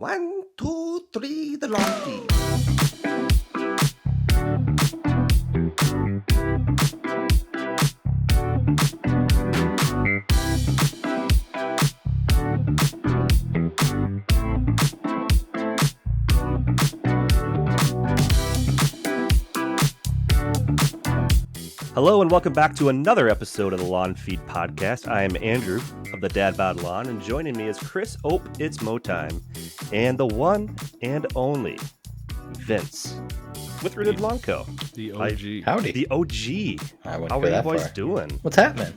One, two, three, the long feed. Hello and welcome back to another episode of the Lawn Feed Podcast. I am Andrew of the Dad Bod Lawn, and joining me is Chris Ope, it's Mo Time, and the one and only Vince with Rooted Lawn Co. The OG. Howdy. The OG. I wouldn't How go are you that boys far. doing? What's happening?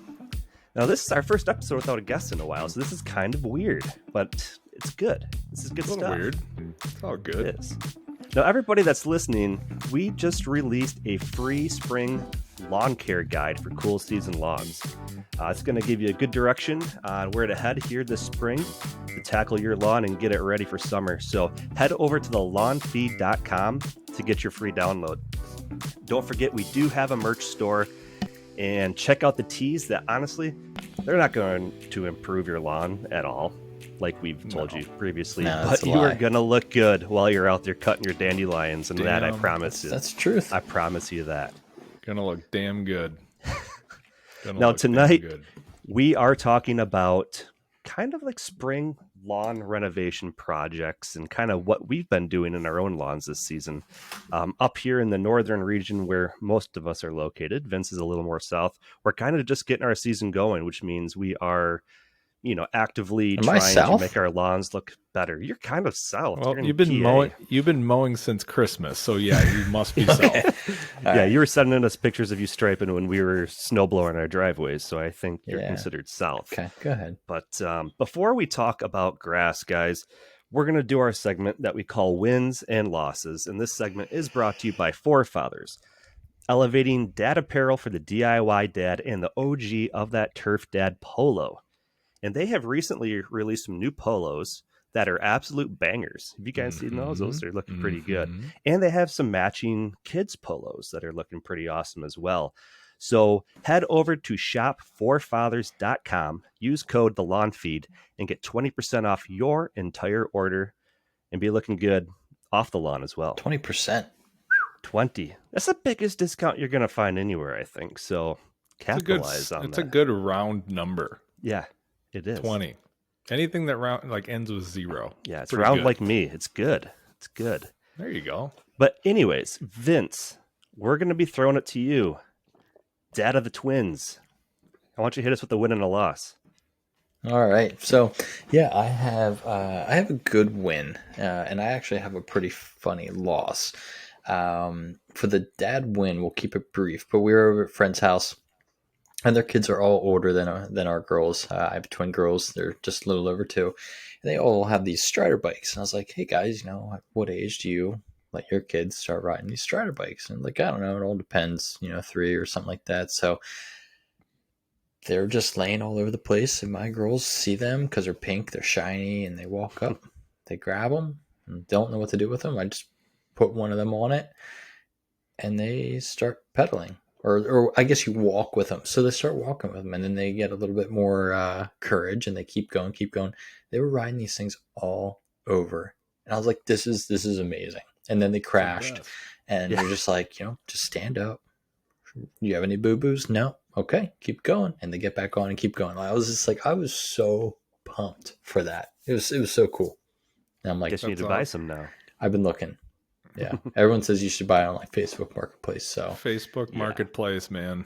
Now, this is our first episode without a guest in a while, so this is kind of weird, but it's good. This is good It's a little stuff. weird. It's all good. It is. Now, everybody that's listening, we just released a free spring lawn care guide for cool season lawns. It's going to give you a good direction on where to head here this spring to tackle your lawn and get it ready for summer. So head over to thelawnfeed.com to get your free download. Don't forget, we do have a merch store, and check out the tees that honestly, they're not going to improve your lawn at all, like we've told you previously, No, but that's a you are lie. going to look good while you're out there cutting your dandelions, and that I Damn, promise you. That's the truth. I promise you that. Gonna look damn good. Now, tonight, we are talking about kind of like spring lawn renovation projects and kind of what we've been doing in our own lawns this season. Up here in the northern region where most of us are located, Vince is a little more south, we're kind of just getting our season going, which means we are, actively Am I trying to south? make our lawns look better. You're kind of south. Well, You're in you've been PA. mowing. You've been mowing since Christmas, so yeah, you must be south. Yeah, you were sending us pictures of you striping when we were snowblowing our driveways, so I think you're Yeah. considered south. Okay, go ahead. But before we talk about grass, guys, we're going to do our segment that we call Wins and Losses. And this segment is brought to you by Forefathers, elevating dad apparel for the DIY dad and the OG of that Turf Dad polo. And they have recently released some new polos that are absolute bangers. Have you guys seen those? Those are looking pretty good. Mhm. And they have some matching kids polos that are looking pretty awesome as well. So head over to shopforfathers.com, use code TheLawnFeed, and get 20% off your entire order and be looking good off the lawn as well. 20%. 20. That's the biggest discount you're going to find anywhere, I think. So capitalize on It's that. a good round number. Yeah, it is. 20. Anything that round like ends with 0. Yeah, it's Pretty round good. like me. It's good. It's good. There you go. But anyways, Vince, we're going to be throwing it to you. Dad of the twins. I want you to hit us with a win and a loss. All right. So, yeah, I have a good win, and I actually have a pretty funny loss. For the dad win, we'll keep it brief. But we were over at a friend's house, and their kids are all older than our girls. I have twin girls; they're just a little over 2, and they all have these Strider bikes. And I was like, "Hey guys, at what age do you let your kids start riding these Strider bikes?" And like, I don't know, it all depends. 3 or something like that. So they're just laying all over the place, and my girls see them because they're pink, they're shiny, and they walk up, they grab them, and don't know what to do with them. I just put one of them on it, and they start pedaling, or I guess you walk with them. So they start walking with them, and then they get a little bit more courage, and they keep going. They were riding these things all over, and I was like, "This is amazing." And then they crashed, and Yeah. you're just like, just stand up. You have any boo-boos? No. Okay, keep going. And they get back on and keep going. I was just like, I was so pumped for that. It was so cool. And I'm like, Guess you need to That's buy awesome. some now. I've been looking. Yeah. Everyone says you should buy it on like Facebook Marketplace. So Facebook Yeah. Marketplace, man.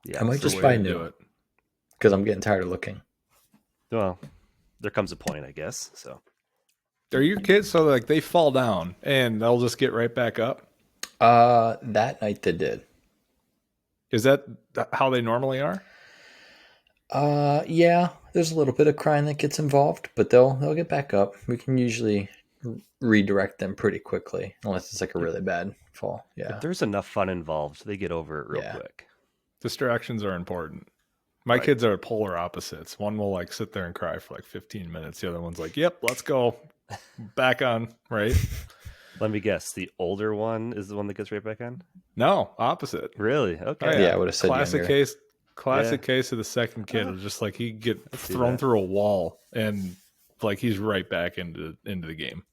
Yeah. I might It's the just way buy to new. do it. because I'm getting tired of looking. Well, there comes a point, I guess. So Are your kids so like they fall down and they'll just get right back up? That night they did. Is that how they normally are? Yeah, there's a little bit of crying that gets involved, but they'll get back up. We can usually redirect them pretty quickly, unless it's like a really bad fall. Yeah. if there's enough fun involved, they get over it real Yeah. quick. Distractions are important. My Right. kids are polar opposites. One will like sit there and cry for like 15 minutes. The other one's like, "Yep, let's go." Back on, right? Let me guess. The older one is the one that gets right back on? No, opposite. Really? Okay. Oh, Yeah, I would have said Classic younger. case. Classic case of the second kid. It's just like he get see thrown that. through a wall and like he's right back into the game.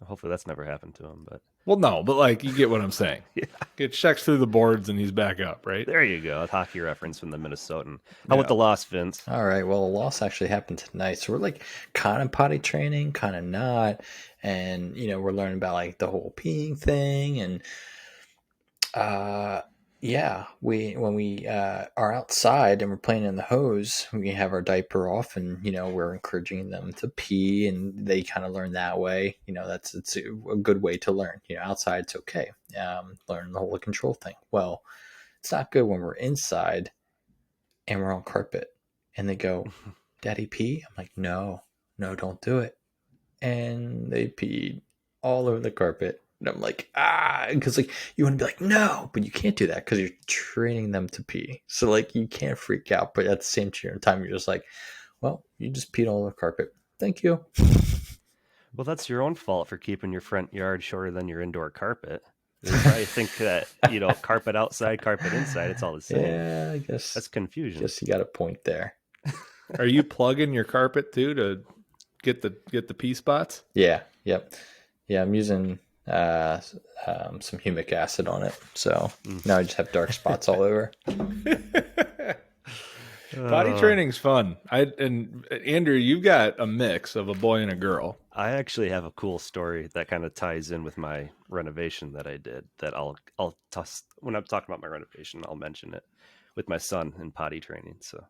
Hopefully that's never happened to him, but Well, no, but like you get what I'm saying. yeah. It checks through the boards and he's back up, right? There you go. A hockey reference from the Minnesotan. How Yeah. about the loss, Vince? All right. Well, a loss actually happened tonight, so we're like kind of potty training, kind of not, and we're learning about like the whole peeing thing, and yeah, when we are outside and we're playing in the hose, we have our diaper off, and we're encouraging them to pee, and they kind of learn that way. It's a good way to learn. Outside it's okay. Learn the whole control thing. Well, it's not good when we're inside and we're on carpet, and they go, "Daddy, pee." I'm like, no, don't do it. And they peed all over the carpet. And I'm like, because like you want to be like, no, but you can't do that because you're training them to pee. So like you can't freak out, but at the same time, you're just like, well, you just peed all over the carpet. Thank you. Well, that's your own fault for keeping your front yard shorter than your indoor carpet. I think that carpet outside, carpet inside, it's all the same. Yeah, I guess That's confusion. Guess you got a point there. Are you plugging your carpet too to get the pee spots? Yeah. Yep. Yeah, I'm using some humic acid on it, so now I just have dark spots all over. Potty training's fun. And Andrew, you've got a mix of a boy and a girl. I actually have a cool story that kind of ties in with my renovation that I did. That I'll toss when I'm talking about my renovation. I'll mention it with my son in potty training. So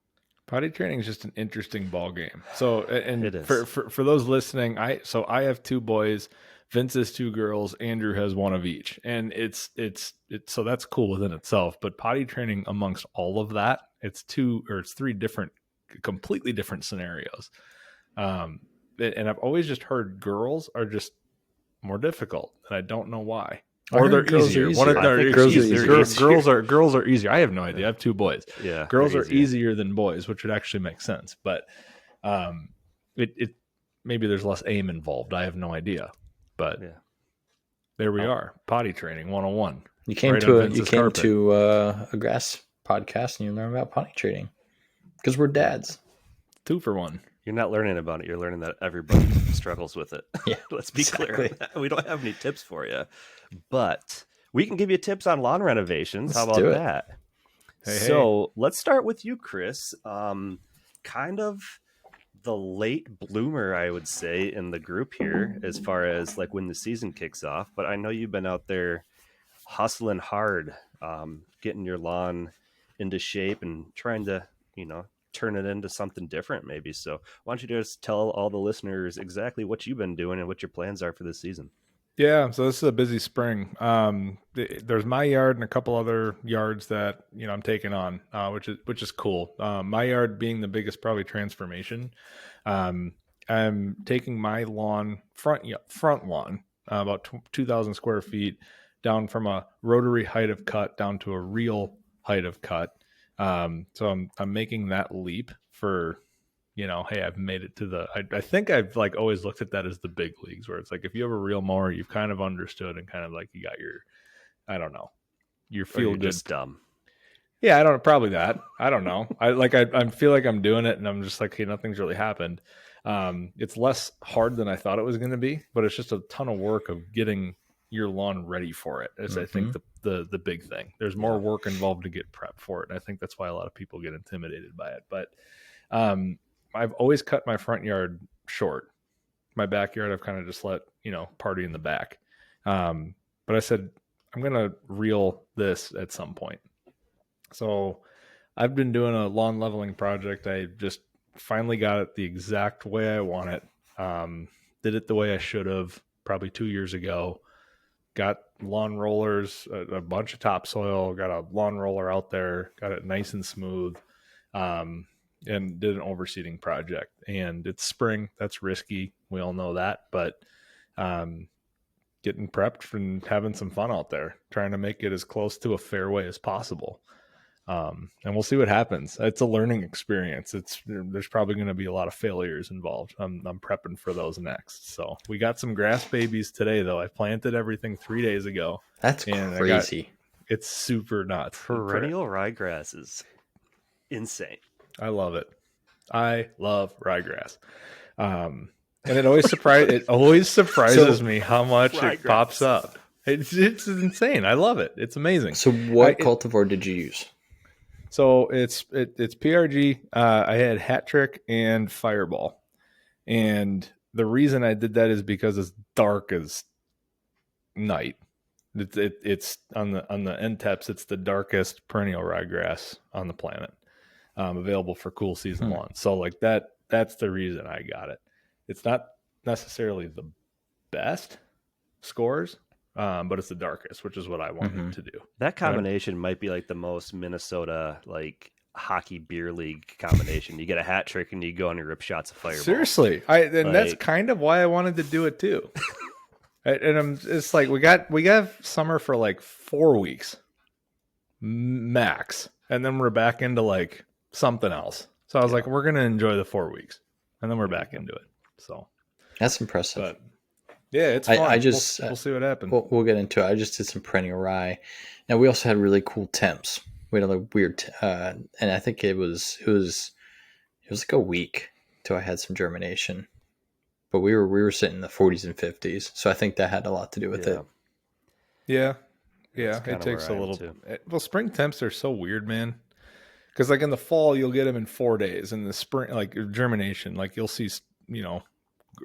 potty training is just an interesting ball game. So, and it is. For those listening, I have two boys. Vince has two girls. Andrew has one of each, and it's so that's cool within itself. But potty training amongst all of that, it's three different, completely different scenarios. And I've always just heard girls are just more difficult, and I don't know why. Or they're easier. Girls are easier. I have no idea. I have two boys. Yeah, girls are easier than boys, which would actually make sense. But it maybe there's less aim involved. I have no idea. But there we are. Potty training 101. You came to a grass podcast and you learned about potty training because we're dads. 2 for 1. You're not learning about it. You're learning that everybody struggles with it. Yeah, let's be clear. We don't have any tips for you, but we can give you tips on lawn renovations. How about that? So let's start with you, Chris. Kind of the late bloomer, I would say, in the group here, as far as like when the season kicks off. But I know you've been out there hustling hard, getting your lawn into shape and trying to, turn it into something different maybe. So why don't you just tell all the listeners exactly what you've been doing and what your plans are for this season? Yeah, so this is a busy spring. There's my yard and a couple other yards that I'm taking on, which is cool. My yard being the biggest probably transformation. I'm taking my lawn front lawn about 2,000 square feet down from a rotary height of cut down to a real height of cut. So I'm making that leap for. Hey, I've made it to I think I've like always looked at that as the big leagues where it's like, if you have a real mower, you've kind of understood and kind of like, you got I don't know, your feel good. Just dumb. Yeah. Probably that. I don't know. I feel like I'm doing it and I'm just like, hey, nothing's really happened. It's less hard than I thought it was going to be, but it's just a ton of work of getting your lawn ready for it. Is I think the big thing. There's more work involved to get prepped for it. And I think that's why a lot of people get intimidated by it. But, I've always cut my front yard short. My backyard, I've kind of just let, party in the back. But I said, I'm going to reel this at some point. So I've been doing a lawn leveling project. I just finally got it the exact way I want it. Did it the way I should have probably 2 years ago. Got lawn rollers, a bunch of topsoil, got a lawn roller out there, got it nice and smooth. And did an overseeding project, and it's spring. That's risky. We all know that, but getting prepped and having some fun out there, trying to make it as close to a fairway as possible. And we'll see what happens. It's a learning experience. There's probably going to be a lot of failures involved. I'm prepping for those next. So we got some grass babies today, though. I planted everything 3 days ago. That's crazy. It's super nuts. Perennial ryegrass is insane. I love it. I love ryegrass. and it always surprises me how much it pops up. It's insane. I love it. It's amazing. So what cultivar did you use? So it's PRG. I had Hat Trick and Fireball, and the reason I did that is because it's dark as night. It's on the end taps. It's the darkest perennial ryegrass on the planet, available for cool season lawns. So like that's the reason I got it. It's not necessarily the best scores, but it's the darkest, which is what I wanted to do. That combination might be like the most Minnesota like hockey beer league combination. You get a Hat Trick and you go and you rip shots of Fireball. Seriously, that's kind of why I wanted to do it too. And it's like we got summer for like 4 weeks max, and then we're back into like something else. So I was like, we're gonna enjoy the 4 weeks, and then we're back into it. So that's impressive. But yeah, it's fun. We'll see what happens. We'll get into it. I just did some perennial rye. Now we also had really cool temps. We had a weird, and I think it was like a week till I had some germination. But we were sitting in the 40s and 50s, so I think that had a lot to do with it. Yeah. It takes a little. Well, spring temps are so weird, man. Because like in the fall, you'll get them in 4 days. In the spring, like germination, like you'll see,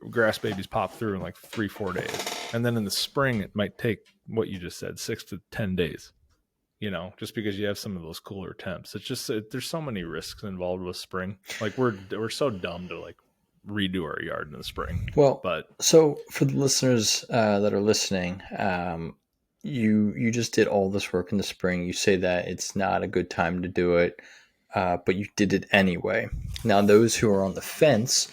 grass babies pop through in like 3-4 days, and then in the spring, it might take what you just said, 6 to 10 days. Just because you have some of those cooler temps. It's just there's so many risks involved with spring. Like we're so dumb to like redo our yard in the spring. So for the listeners that are listening, you just did all this work in the spring. You say that it's not a good time to do it, but you did it anyway. Now, those who are on the fence,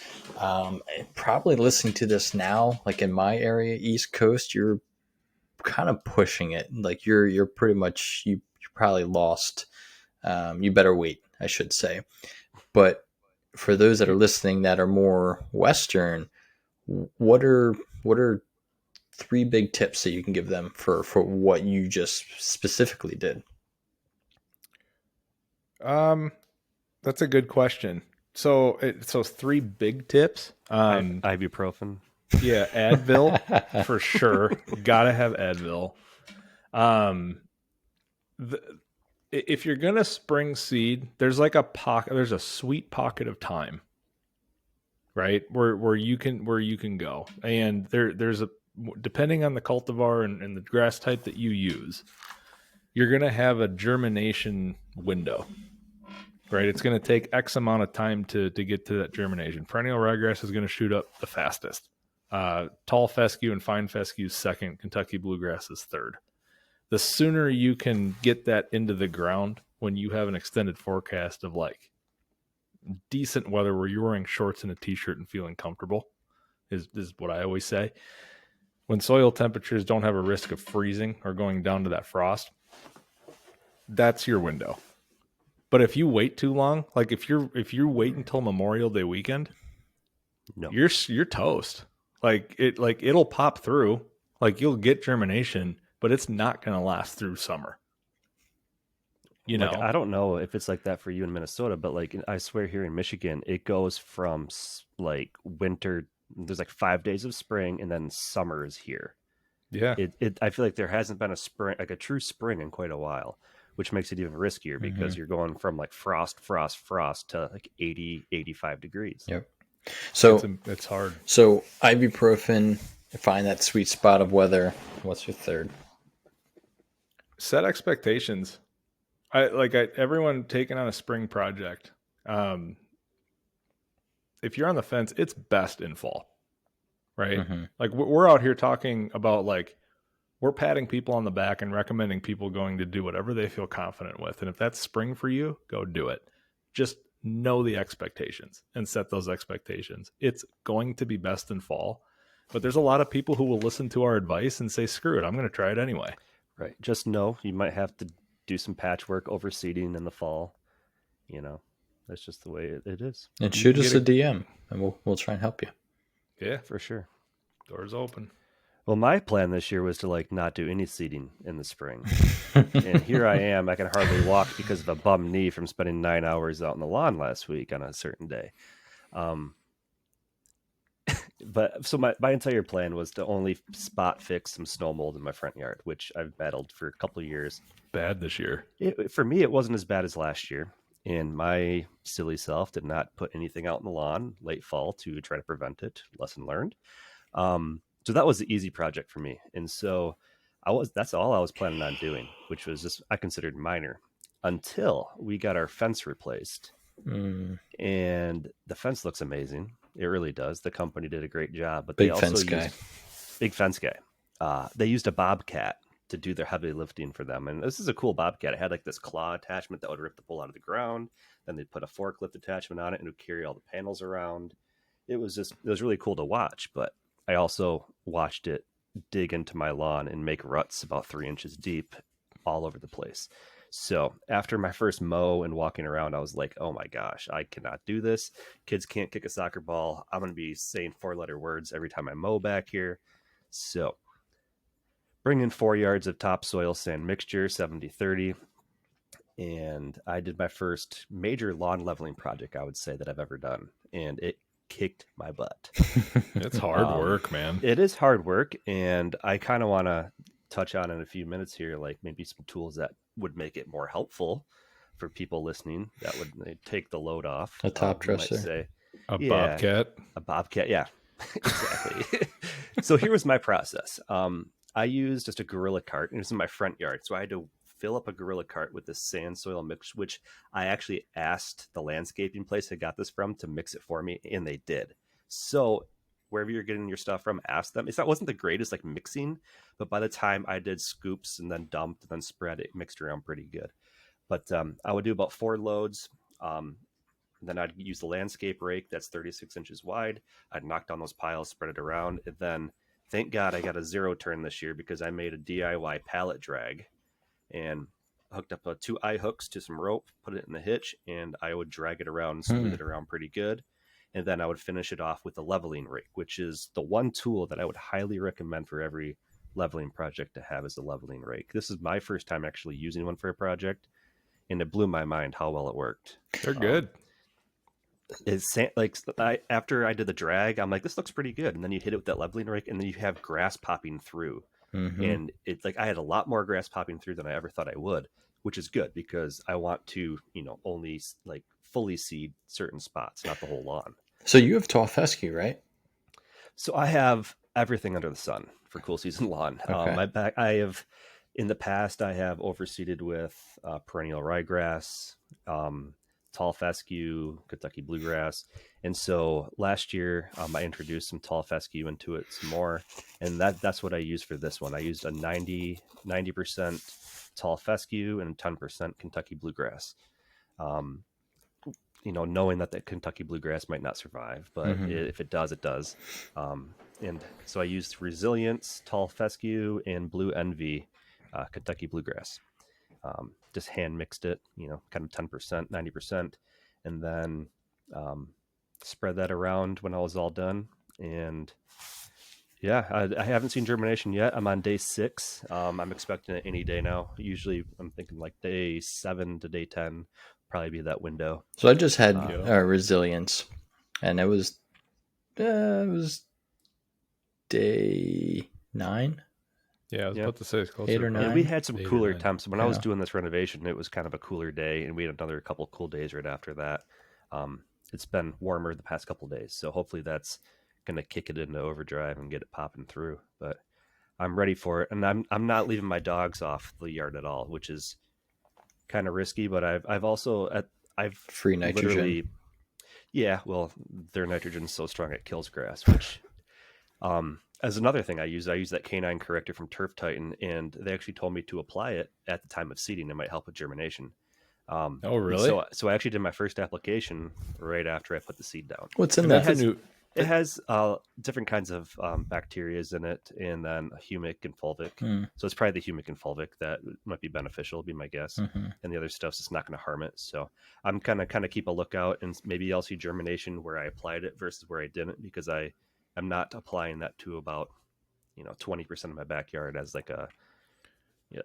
probably listening to this now, like in my area, East Coast, you're kind of pushing it. Like you're pretty much, you probably lost. You better wait, I should say. But for those that are listening that are more Western, what are 3 big tips that you can give them for what you just specifically did? That's a good question. So 3 big tips. Ibuprofen. Yeah, Advil for sure. Gotta have Advil. If you're gonna spring seed, there's like there's a sweet pocket of time, right? Where you can go, and there's depending on the cultivar and the grass type that you use, you're gonna have a germination window, right? It's gonna take X amount of time to get to that germination. Perennial ryegrass is gonna shoot up the fastest. Tall fescue and fine fescue second. Kentucky bluegrass is third. The sooner you can get that into the ground when you have an extended forecast of like decent weather where you're wearing shorts and a t-shirt and feeling comfortable is what I always say. When soil temperatures don't have a risk of freezing or going down to that frost, that's your window. But if you wait too long, like if you wait until Memorial Day weekend, you're toast. It'll pop through, like you'll get germination, but it's not going to last through summer. I don't know if it's like that for you in Minnesota, but like I swear here in Michigan, it goes from like winter. There's like 5 days of spring, and then summer is here. Yeah, I feel like there hasn't been a spring, like a true spring, in quite a while, which makes it even riskier because you're going from like frost to like 80, 85 degrees. Yep. So it's hard. So ibuprofen, find that sweet spot of weather. What's your third? Set expectations. Everyone taking on a spring project. If you're on the fence, it's best in fall, right? Mm-hmm. Like we're out here talking about like we're patting people on the back and recommending people going to do whatever they feel confident with. And if that's spring for you, go do it. Just know the expectations and set those expectations. It's going to be best in fall, but there's a lot of people who will listen to our advice and say, screw it, I'm going to try it anyway. Right. Just know you might have to do some patchwork overseeding in the fall. That's just the way it is. And shoot us a DM and we'll try and help you. Yeah, for sure. Doors open. Well, my plan this year was to like not do any seeding in the spring. And here I am. I can hardly walk because of a bum knee from spending 9 hours out in the lawn last week on a certain day. But so my entire plan was to only spot fix some snow mold in my front yard, which I've battled for a couple of years. Bad this year. For me, it wasn't as bad as last year. And my silly self did not put anything out in the lawn late fall to try to prevent it. Lesson learned. So that was the easy project for me. And so that's all I was planning on doing, which was just I considered minor until we got our fence replaced. Mm, And the fence looks amazing. It really does. The company did a great job, but big they also fence used guy. big fence guy. They used a bobcat to do their heavy lifting for them, and this is a cool bobcat. It had like this claw attachment that would rip the pole out of the ground. Then they'd put a forklift attachment on it and it would carry all the panels around. It was really cool to watch. But I also watched it dig into my lawn and make ruts about 3 inches deep all over the place. So after my first mow and walking around, I was like, oh my gosh, I cannot do this. Kids can't kick a soccer ball. I'm going to be saying 4-letter words every time I mow back here. So bring in 4 yards of topsoil sand mixture, 70-30. And I did my first major lawn leveling project, I would say, that I've ever done. And it kicked my butt. It's hard work, man. It is hard work. And I kind of want to touch on in a few minutes here, like maybe some tools that would make it more helpful for people listening that would take the load off. A top you might dresser. say. A Yeah. bobcat. A bobcat, yeah, exactly. So here was my process. I used just a Gorilla cart, and it's in my front yard. So I had to fill up a Gorilla cart with this sand soil mix, which I actually asked the landscaping place I got this from to mix it for me, and they did. So wherever you're getting your stuff from, ask them. It wasn't the greatest like mixing, but by the time I did scoops and then dumped and then spread, it mixed around pretty good. But I would do about 4 loads. Then I'd use the landscape rake that's 36 inches wide. I'd knock down those piles, spread it around. And then thank God I got a 0-turn this year because I made a DIY pallet drag and hooked up 2 eye hooks to some rope, put it in the hitch, and I would drag it around and smooth it around pretty good. And then I would finish it off with a leveling rake, which is the one tool that I would highly recommend for every leveling project to have, is a leveling rake. This is my first time actually using one for a project, and it blew my mind how well it worked. They're good. After I did the drag, I'm like, this looks pretty good. And then you hit it with that leveling rake, and then you have grass popping through. Mm-hmm. And it's like I had a lot more grass popping through than I ever thought I would, which is good because I want to, only like fully seed certain spots, not the whole lawn. So you have tall fescue, right? So I have everything under the sun for cool season lawn. Okay. In the past, I have overseeded with perennial ryegrass, tall fescue, Kentucky bluegrass. And so last year, I introduced some tall fescue into it some more. And that's what I used for this one. I used a 90% tall fescue and 10% Kentucky bluegrass. Knowing that the Kentucky bluegrass might not survive, but if it does, it does. And so I used Resilience, tall fescue, and Blue Envy, Kentucky bluegrass. Just hand mixed it, kind of 10%, 90%, and then spread that around when I was all done. And yeah, I haven't seen germination yet. I'm on day 6. I'm expecting it any day now. Usually I'm thinking like day 7 to day 10, probably be that window. So I just had Resilience, and it was day 9. Yeah, I was about to say it's closer. 8 or 9. Yeah, we had some 8 or cooler 9. temps. When I was doing this renovation, it was kind of a cooler day, and we had another couple cool days right after that. It's been warmer the past couple days, so hopefully that's going to kick it into overdrive and get it popping through. But I'm ready for it, and I'm not leaving my dogs off the yard at all, which is kind of risky. But I've free nitrogen. Yeah, well, their nitrogen is so strong it kills grass, which as another thing I use that canine corrector from Turf Titan, and they actually told me to apply it at the time of seeding. It might help with germination. Oh, really? So I actually did my first application right after I put the seed down. What's in that? It has different kinds of bacterias in it, and then humic and fulvic. So it's probably the humic and fulvic that might be beneficial, be my guess. And the other stuff's just not going to harm it. So I'm kind of keep a lookout, and maybe I'll see germination where I applied it versus where I didn't, because I'm not applying that to about 20% of my backyard as like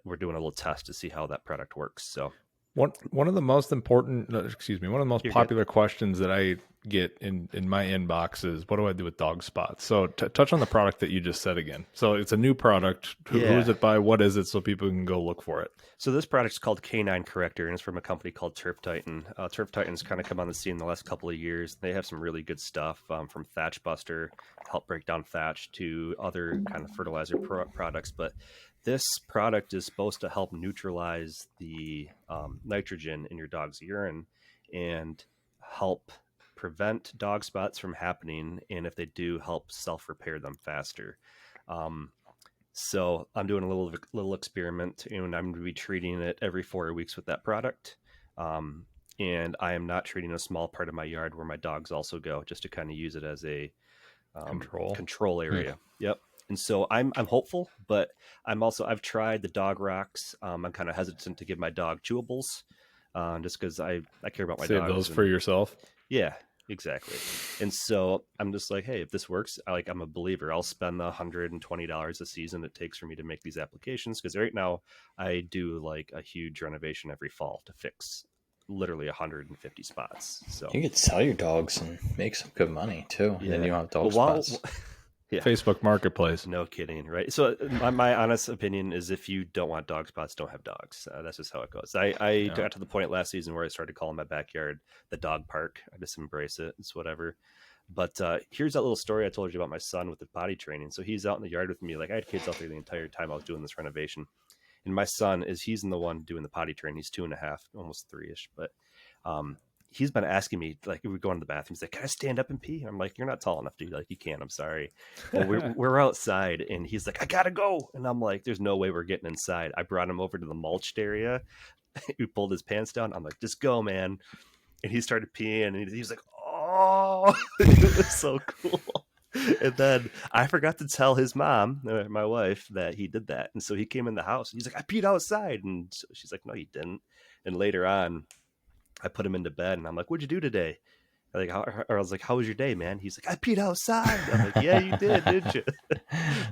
we're doing a little test to see how that product works. So one of the most important, one of the most popular questions that I get in my inbox is, what do I do with dog spots? So touch on the product that you just said again. So it's a new product. Who is it by? What is it? So people can go look for it. So this product's called Canine Corrector, and it's from a company called Turf Titan. Turf Titan's kind of come on the scene in the last couple of years. They have some really good stuff, from Thatch Buster to help break down thatch to other kind of fertilizer products. But this product is supposed to help neutralize the nitrogen in your dog's urine and help prevent dog spots from happening, and if they do, help self-repair them faster. So I'm doing a little experiment, and I'm going to be treating it every 4 weeks with that product. And I am not treating a small part of my yard where my dogs also go, just to kind of use it as a control area. Yep. And so I'm hopeful, but I've tried the dog rocks. I'm kind of hesitant to give my dog chewables, just because I care about my Save dogs. those for yourself. Yeah, exactly. And so I'm just like, hey, if this works, I'm a believer. I'll spend the $120 a season it takes for me to make these applications, because right now I do like a huge renovation every fall to fix literally 150 spots. So you could sell your dogs and make some good money too. And then you don't have dog spots. Yeah. Facebook Marketplace. No kidding, right? So my honest opinion is, if you don't want dog spots, don't have dogs. That's just how it goes. I got to the point last season where I started calling my backyard the dog park. I just embrace it. It's whatever. But here's that little story I told you about my son with the potty training. So he's out in the yard with me. Like, I had kids out there the entire time I was doing this renovation. And my son he's the one doing the potty training. He's 2.5, almost 3-ish. But he's been asking me, like, we go into the bathroom. He's like, can I stand up and pee? I'm like, you're not tall enough, dude. Like, you can't. I'm sorry. Well, we're outside, and he's like, I gotta go. And I'm like, there's no way we're getting inside. I brought him over to the mulched area. He pulled his pants down. I'm like, just go, man. And he started peeing, and he's like, oh, it was so cool. And then I forgot to tell his mom, my wife, that he did that. And so he came in the house. He's like, I peed outside. And so she's like, no, you didn't. And later on, I put him into bed, and I'm like, what'd you do today? I was like, how was your day, man? He's like, I peed outside. I'm like, yeah, you did, didn't you?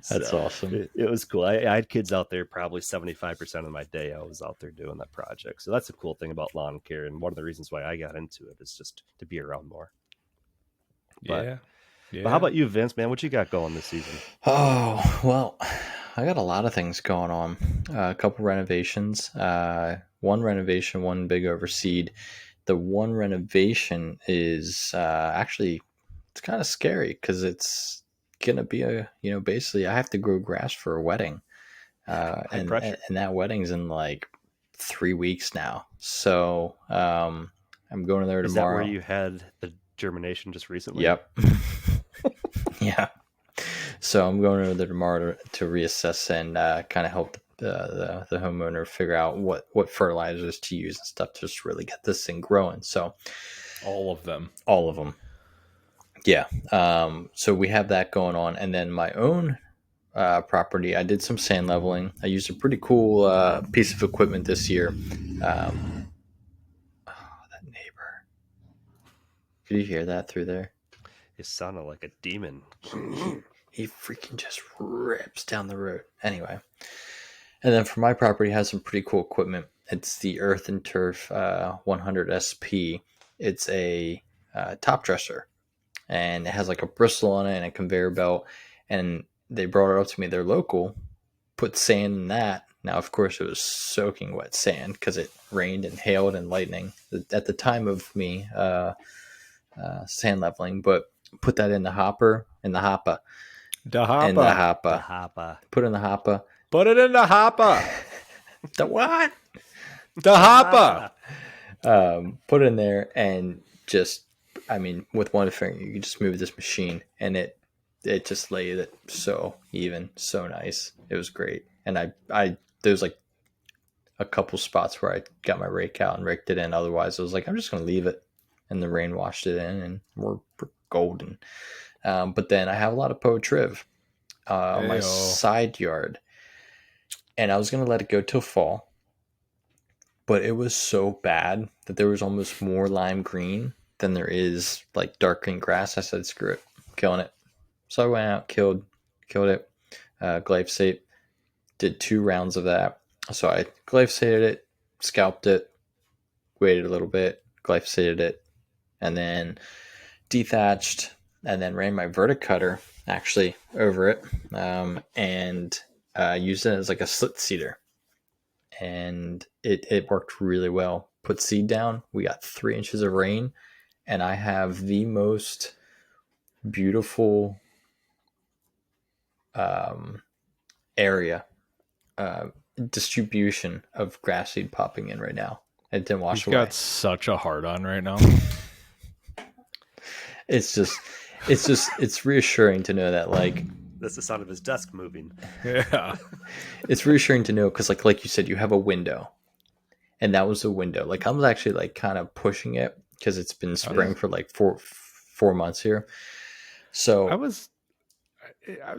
That's awesome. It was cool. I had kids out there probably 75% of my day. I was out there doing that project. So that's a cool thing about lawn care. And one of the reasons why I got into it is just to be around more. Yeah. But how about you, Vince, man? What you got going this season? Oh, well, I got a lot of things going on. A couple renovations. One renovation, one big overseed. The one renovation is actually, it's kind of scary because it's going to be basically I have to grow grass for a wedding. And that wedding's in like 3 weeks now. So I'm going there tomorrow. Is that where you had the germination just recently? Yep. Yeah. So I'm going over there tomorrow to reassess and kind of help the homeowner figure out what fertilizers to use and stuff to just really get this thing growing. So all of them. Yeah. So we have that going on. And then my own property, I did some sand leveling. I used a pretty cool piece of equipment this year. That neighbor. Could you hear that through there? It sounded like a demon. He freaking just rips down the road. Anyway. And then for my property, it has some pretty cool equipment. It's the Earth and Turf 100 SP. It's a top dresser. And it has like a bristle on it and a conveyor belt. And they brought it up to me. They're local. Put sand in that. Now, of course, it was soaking wet sand because it rained and hailed and lightning at the time of me sand leveling. But put that in the hopper, in the hopper. The hopper. In the hopper. The hopper. Put it in the hopper. Put it in the hopper. The what? The hopper. Put it in there and just, with one finger, you can just move this machine and it just laid it so even, so nice. It was great. And there's like a couple spots where I got my rake out and raked it in. Otherwise, I was like, I'm just going to leave it. And the rain washed it in and we're golden. But then I have a lot of Poa-triv on my side yard. And I was going to let it go till fall. But it was so bad that there was almost more lime green than there is like dark green grass. I said, screw it, I'm killing it. So I went out, killed it, glyphosate, did 2 rounds of that. So I glyphosated it, scalped it, waited a little bit, glyphosated it, and then dethatched, and then ran my verticutter actually over it, and used it as like a slit seeder. And it worked really well. Put seed down. We got 3 inches of rain, and I have the most beautiful area distribution of grass seed popping in right now. It didn't wash He's away. got such a hard on right now. It's reassuring to know that, like, That's the sound of his desk moving. Yeah. it's reassuring to know because like you said, you have a window, and that was the window. Like, I was actually like kind of pushing it because it's been spring for like four months here. So I was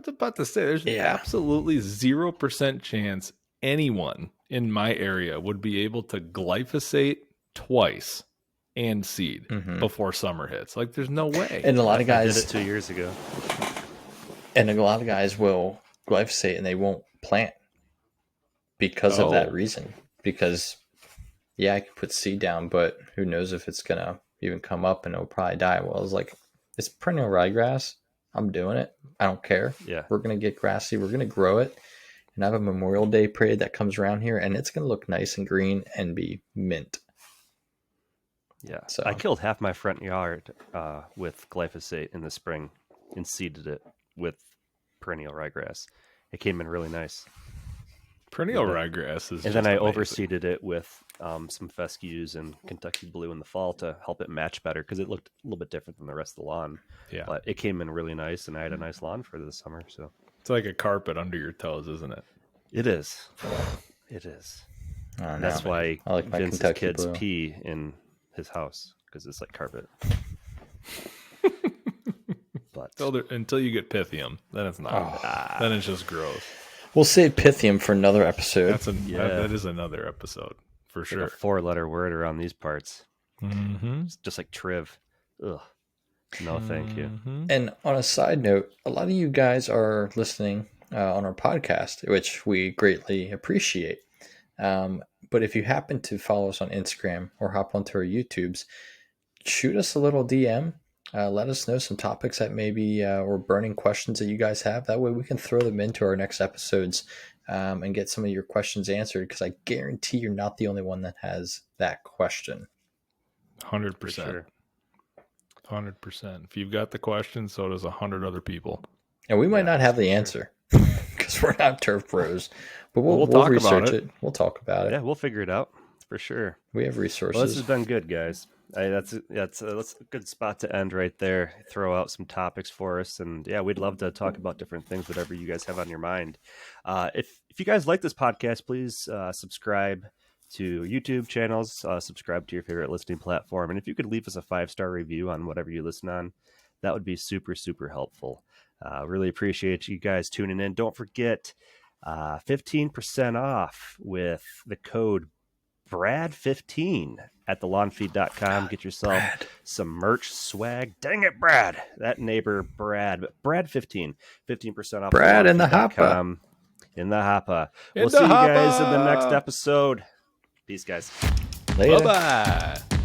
about to say there's Yeah. absolutely 0% chance anyone in my area would be able to glyphosate twice and seed Mhm. before summer hits. Like, there's no way. and a lot of I did guys it 2 years ago. will glyphosate and they won't plant because of that Oh. reason. Because I could put seed down, but who knows if it's gonna even come up, and it'll probably die. Well, I was like, it's perennial ryegrass. I'm doing it. I don't care. Yeah. We're gonna get grassy. We're gonna grow it, and I have a Memorial Day parade that comes around here, and it's gonna look nice and green and be mint. Yeah. So- I killed half my front yard with glyphosate in the spring and seeded it with perennial ryegrass. It came in really nice. Perennial Yeah. ryegrass is And then just I amazing. overseeded it with some fescues and Kentucky Blue in the fall to help it match better because it looked a little bit different than the rest of the lawn. Yeah. But it came in really nice, and I had a nice lawn for the summer. So It's like a carpet under your toes, isn't it? it is. It is. I don't That's know. why I like my Vince's Kentucky kids Blue. pee in his house because it's like carpet. But Until you get Pythium, then it's not. Oh. Then it's just gross. We'll save Pythium for another episode. That is another episode for like sure. a 4-letter word around these parts. Mm-hmm. It's just like Triv. Ugh. No, thank you. Mm-hmm. And on a side note, a lot of you guys are listening on our podcast, which we greatly appreciate. But if you happen to follow us on Instagram or hop onto our YouTubes, shoot us a little DM. Let us know some topics that maybe or burning questions that you guys have. That way we can throw them into our next episodes and get some of your questions answered, because I guarantee you're not the only one that has that question. 100%. For sure. 100%. If you've got the question, so does 100 other people. And we might Yeah, not have the for sure. answer because we're not turf pros, but We'll we'll talk about research it. it. We'll talk about it. Yeah, we'll figure it out for sure. We have resources. Well, this has been good, guys. That's a good spot to end right there. Throw out some topics for us, and yeah, we'd love to talk about different things, whatever you guys have on your mind. If you guys like this podcast, please subscribe to YouTube channels, subscribe to your favorite listening platform, and if you could leave us a 5-star review on whatever you listen on, that would be super, super helpful. Really appreciate you guys tuning in. Don't forget 15% off with the code Brad15 at thelawnfeed.com. Get yourself some merch swag. Dang it, Brad. That neighbor Brad. But Brad15. 15% off. Brad in the thelawnfeed.com. In the hoppa. In We'll the see you guys in the hoppa. next episode. Peace, guys. Later. Bye-bye.